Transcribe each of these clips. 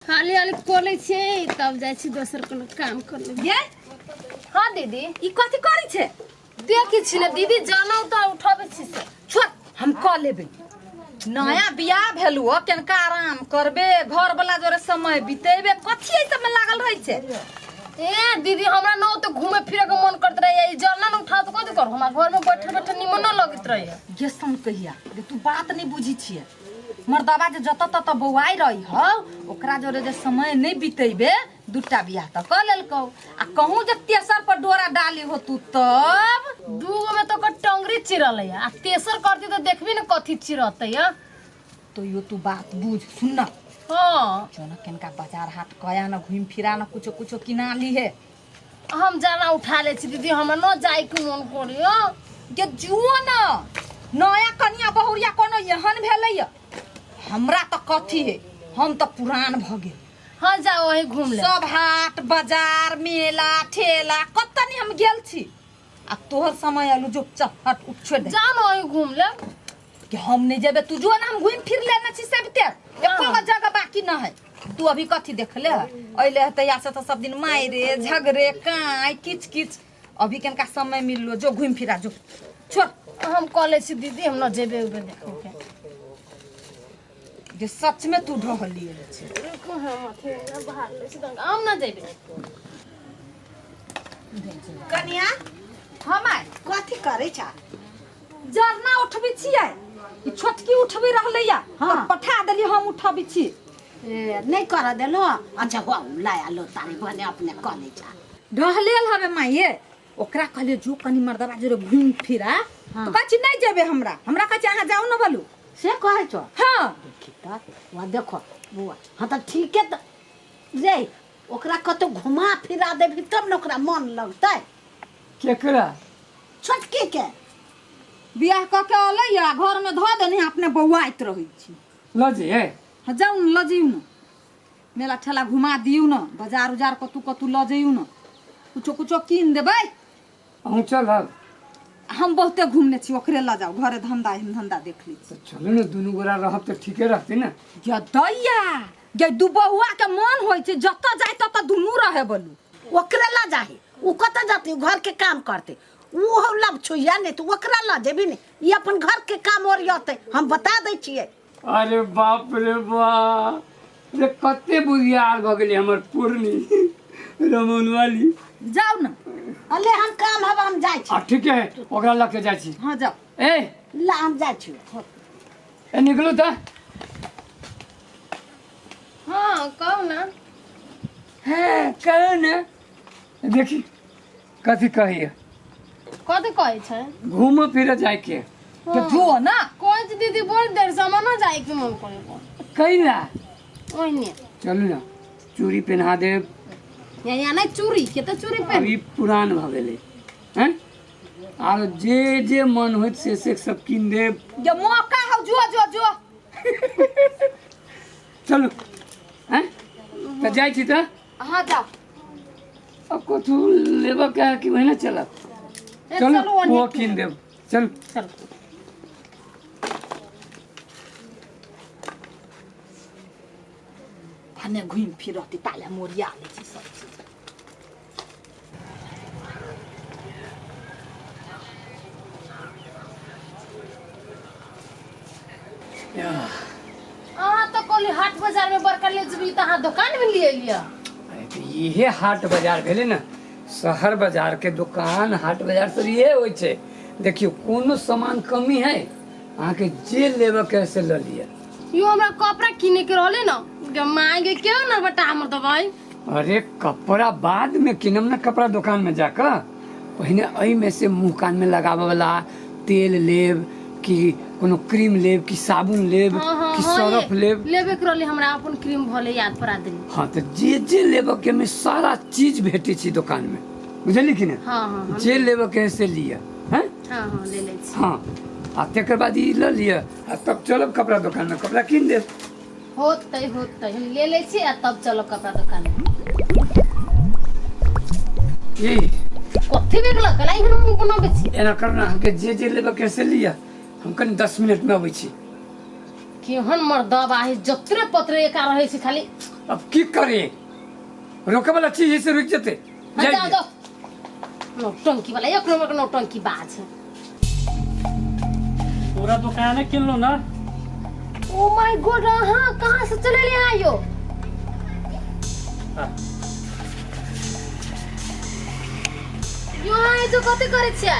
हाली हाली कोले छे तब जाय छी दोसर कोनो काम कर ले ये हां दीदी ई कथि करै छे देखि छी ने दीदी जानौ त उठाबे छी से छोड़ हम क लेबे नया बियाह भेलु हो केनका आराम करबे घर वाला जोरे समय बितेबे कथि ए सब में लागल रहै छे ए दीदी हमरा न तो घूमे फिरे के मन करत रहे ई जानना न उठा तो कथि कर हमरा घर में बैठल बैठल निमन न लगत रहे ये सुन कहिया जे तू बात नहीं बुझी छिए मर्दाबा जे जत तत बौआई रही हो ओकरा जोरे जे समय नहीं बितेबे दुटा बियाह त क लेलकौ आ कहूं जे तेसर पर डोरा डाली हो तू तब दूगो में तो क टंगरी चिरल है आ तेसर करती तो देखबी न कथि चिरतै है तो यो तू बात बुझ सुन ना हां चल केनका बाजार हाट कया न घूम फिरा न कुछो कुछो किना ली है हम जाना उठा ले छी दीदी हम न जाय के मन करियो के जुओ न नया कन्या बहुरिया कोनो एहन भेलै हमरा त कथि है हम त पुरान भ गेल हां जाओ वही घूम ले सब हाट बाजार मेला ठेला कतनी हम गेल छी आ तोहर समय आलू जो चहट उठ छोड़ दे जाओ वही घूम ले कि हम नहीं जेबे तू जो ना हम घूम फिर लेना छी सब ते एको जगह बाकी न है तू अभी कथि देख ले अइले हते या से त सब दिन मायरे झगड़े काई किच किच अभी केनका समय मिललो जो घूम फिरा जो छोड़ हम कॉलेज से दीदी हम न जेबे उबे देखो के जे सच में तू ढहली छे देखो हम अथे न बाहर ले से हम न जेबे कन्या हम आय कथि करे छा जरना उठबी छियै ई छोटकी उठबी रहलैया हाँ। पठा देली हम उठबी छी ए नहीं कर देलो अच्छा हो लाया लो तारी बने अपने कले जा ढहलेल हवे माये ओकरा कहले जो कनी मर्दबा जरे घूम फिरा हाँ। तो कहछि नहीं जेबे हमरा कहछि अहाँ जाऊ न बोलू से कहे छो हां देखी त वा देखो बुआ हां त ठीक है त रे ओकरा कतो घुमा फिरा देबी तब न ओकरा मन लगतै केकरा छोटकी के बियाह क के अलैया घर में ध देनी अपने बौआइत रहै छी लजे हाँ जाऊ न लजियू न मेला ठेला घुमा दियू न बाजार उजार कतू लजियू न कुछो कुछो कीन देबै अहूँ चलब हम बहुते घूमने छी ओकरे ल जाऊ घरे धंधा देख ली तो चलो ना दुनू गोरा रहब तो ठीके रहते ना या दैया ये दू बहुआ के मन होय छै जत जाय तत दुनू रहे बोलू ओकरे ला जाही उ कत जाती घर के काम करते उ हो लब छुइया नहीं तो ओकरा ला जेबी नहीं ये अपन घर के काम ओरियते हम बता दै छियै अरे बाप रे बाप रे कते बुझियार भ गेली हमर पूर्णी रमन वाली जाऊ न अले हम काम हब हम जाय छी ठीक है ओकरा लग के जाइ छी हाँ जाऊ ए ला हम जाय छी ए निकलू त हां कहू ना है कहो ना देखी कथी कहिए कथि कहै छै घूम फिर जाए के के जो ना कोन से दीदी बोल देर समय न जाय के मन करे कैला ओहने चलू ना चूड़ी पहना दे या नहीं चूड़ी के तो चूड़ी पे अभी पुरान भ गेले हैं आर जे मन होत से सब कीन दे ये मौका हो जो चलो हैं त जाइ छी त हाँ जाऊ अब कथु लेबा के कि वही ना चलत चलो वो कीन देब चल चल भने घुम फिरती ताले मोरिया ले छी सब चीज तो कोली हाट बाजार में बरकर ले जबी त हां दुकान में लिए लिया अरे तो ये हाट बाजार भेले ना शहर बाजार के दुकान हाट बाजार सब ये होय छै देखियो कोनो सामान कमी है अहाँ के जे लेबा के से ल लिया यो हमरा कपड़ा किने के रहले न के मांगे क्यों न बटा हमर दवाई अरे कपड़ा बाद में किनम ना कपड़ा दुकान में जाकर पहिने एहि में से मुंह कान में लगावे वाला तेल लेब कि कोनो क्रीम लेब कि साबुन लेब कि सरफ लेब लेबे के रहले हमरा अपन क्रीम भले याद पड़ा देली हाँ तो जे लेबा के में सारा चीज भेटे छी दुकान में बुझली कि ना हां जे लेबा के से लिया हैं हां ले ले छी हाँ आ तेकर बाद ई ल लिया आ तब चलब कपड़ा दुकान में कपड़ा किन दे होतै हम ले ले छी आ तब चलो कपड़ा दुकान में ये कथि बेग लगलाई हम बनाबे छी एना करना हमके जे लेबा के से लिया हम कनी 10 मिनट में आबै छी केहन मर्दबा है जतरे पतरे एका रहे से खाली अब की करे रोके वाला चीज से रुक जते जाओ जाओ नौटंकी वाला एक नंबर का नौटंकी बाज है। पूरा दुकान किन लो ना। ओ माय गॉड हाँ कहाँ से चले ले आयो यो आए तो कते करे छियै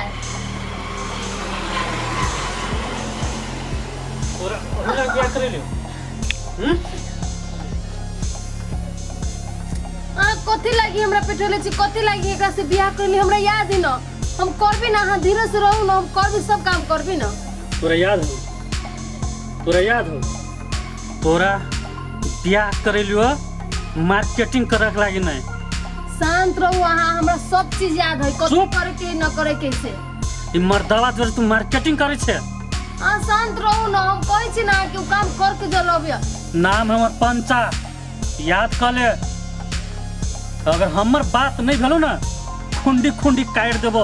पूरा क्या करे लियो कथी लागी हमरा पेट्रोल छी कथी लागी एकरा से बियाह करली हमरा याद ही न हम करबी ना हाँ धीरे से रहू ना हम करबी सब काम करबी ना। तोरा याद हो तोरा बियाह करे लियो मार्केटिंग करक लागी नहीं। शांत रहू अहाँ हमरा सब चीज याद है कथी चुप। करे के न करे के से ई मर्दावा जोर तू मार्केटिंग करे छे। हाँ शांत रहू ना हम कहै छी ना कि उ काम करके जलबिया। नाम हमर पंचा याद कर ले। अगर हमर बात नहीं भेलो ना खुंडी खुंडी काट देबो।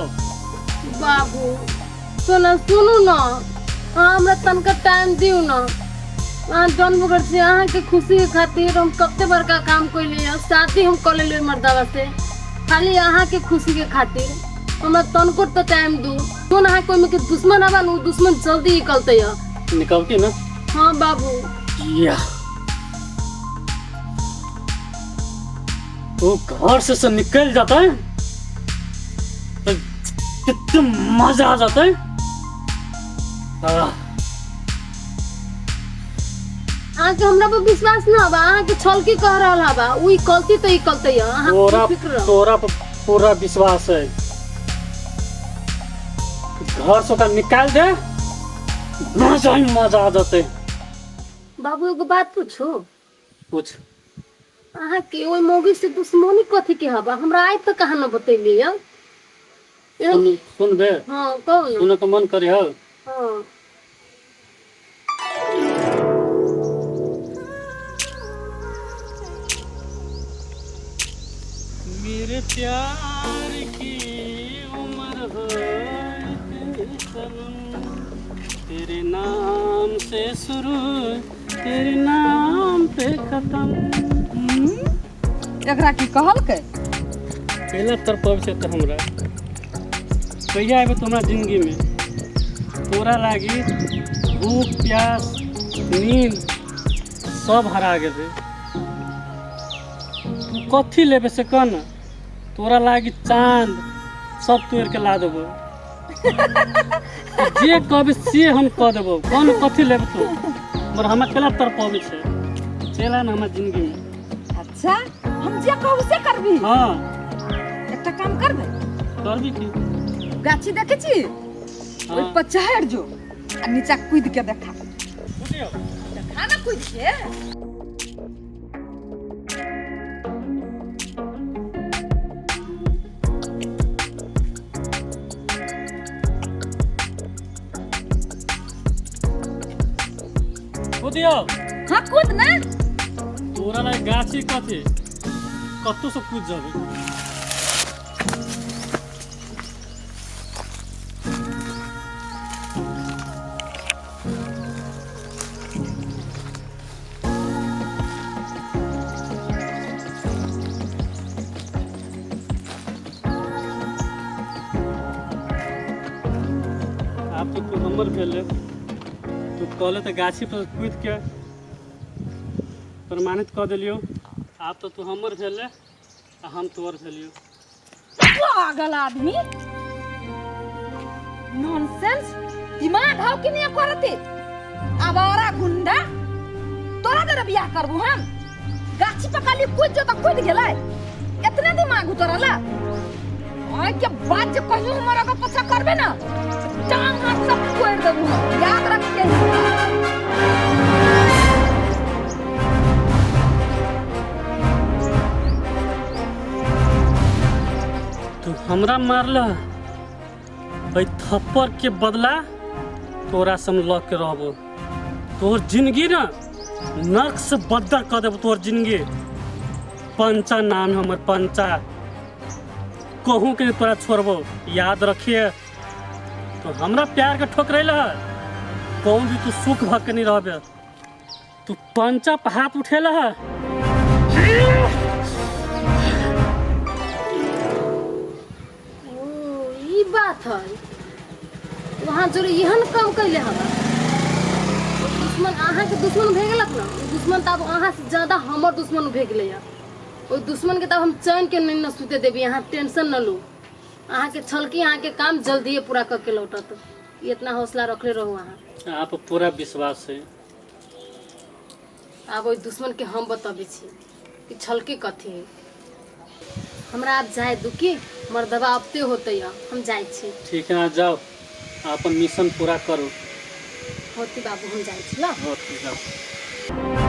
बाबू सुनू ना हाँ हमरा तनका टाइम दियो ना हाँ जौन बगर से अहाँ के खुशी के खातिर हम कते बड़का काम कइले शादी हम कर लेले मर्दावा से खाली अहाँ के खुशी के खातिर हमरा तनको तो टाइम दू सुन अहाँ कोई में के दुश्मन आबा नु दुश्मन जल्दी निकलते है निकलती ना। हाँ बाबू या वो घर से निकल जाता है तो कितना मजा आ जाता है। अहाँ के हमरा पर विश्वास ना बा अहाँ के छल की कह रहल बा उई गलती तो निकलते है अहाँ तोरा फिक्र रहो। तोरा पर पूरा विश्वास है। घर से का निकाल दे मजा ही मजा आ जाते। बाबू एगो बात पूछो पूछ। अहाँ के ओई मौगी से दुश्मनी कथी के हबा हमरा आज तक कहाँ न बतैली है। सुन बे हाँ कहो ना। सुने का मन करे हो। हाँ मेरे प्यार की उम्र हो तेरे नाम से शुरू तेरे नाम पे खत्म। एकरा की कहल के पहला तरफ से तो हमरा कहिया आबे तुम्हारा जिंदगी में तोरा लागी भूख प्यास नींद सब हरा गेल। तू कथी लेबे से कह ना तोरा लागी चांद सब तोड़ के ला देबो। जे कहबे से हम कह देबो कौन कथी लेबे तू मगर हमरा केला तरफ से चला ना हमार जिंदगी में। अच्छा हम जे कहू से करबी। हाँ एकटा काम करबे करबी की गाछी देखे छी ओइ पर चढ़ जो आ नीचा कूद के देखा बुझियो देखा ना कूद के। बुझियो हाँ कूद ना तोरा ला गाछी कथी कत्तो से कूद जाबे। आप तो तू हमर भेले तू कहले तो गाछी पर कूद के प्रमाणित कर दिलियो। आप तो तू हमर भेले आ हम तोर भेलियो। पागल आदमी नॉनसेंस दिमाग हाउ कि नहीं करते आवारा गुंडा तोरा दर बियाह करबू हम गाछी पर खाली कूद जो त कूद गेलै इतना दिमाग उतरला आय के बात जे कहियो हमरा का पछा करबे ना टांग हाथ सब फोड़ देबू याद रख के। तू हमरा मारला भाई थप्पड़ के बदला तोरा से हम लग के रहबो। तोर जिंदगी ना नर्क से बदतर कर देबो तोर जिंदगी। पंचा नाम है हमर पंचा कहूँ के तोरा छोड़बो। याद रखिए तो हमरा प्यार के ठोकरेला कहूँ भी तू सुख भक के नहीं रहबे तू पंचा पे हाथ उठेला है। ओ ई बात है। वहाँ जो यहन काम कैले हवा दुश्मन अहाँ के दुश्मन भे गेलक ना, उ दुश्मन तब अहाँ से ज्यादा हमर दुश्मन भे गेलै है। ओ दुश्मन के तब हम चैन के नहीं न सुते देबी। अहाँ टेंशन न लो, अहाँ के छलकी अहाँ के काम जल्दी पूरा करके लौटत। इतना हौसला रखले रहो अहाँ। आप पूरा विश्वास है। आब ओइ दुश्मन के हम बताबै छी कि छलके कथी है। हमरा आप जाए दुखी मर्दबा अपते होते है, हम जाए छी। ठीक है, जाओ अपन मिशन पूरा करो। होती बाबू हम जाए छी ना। होती जाओ।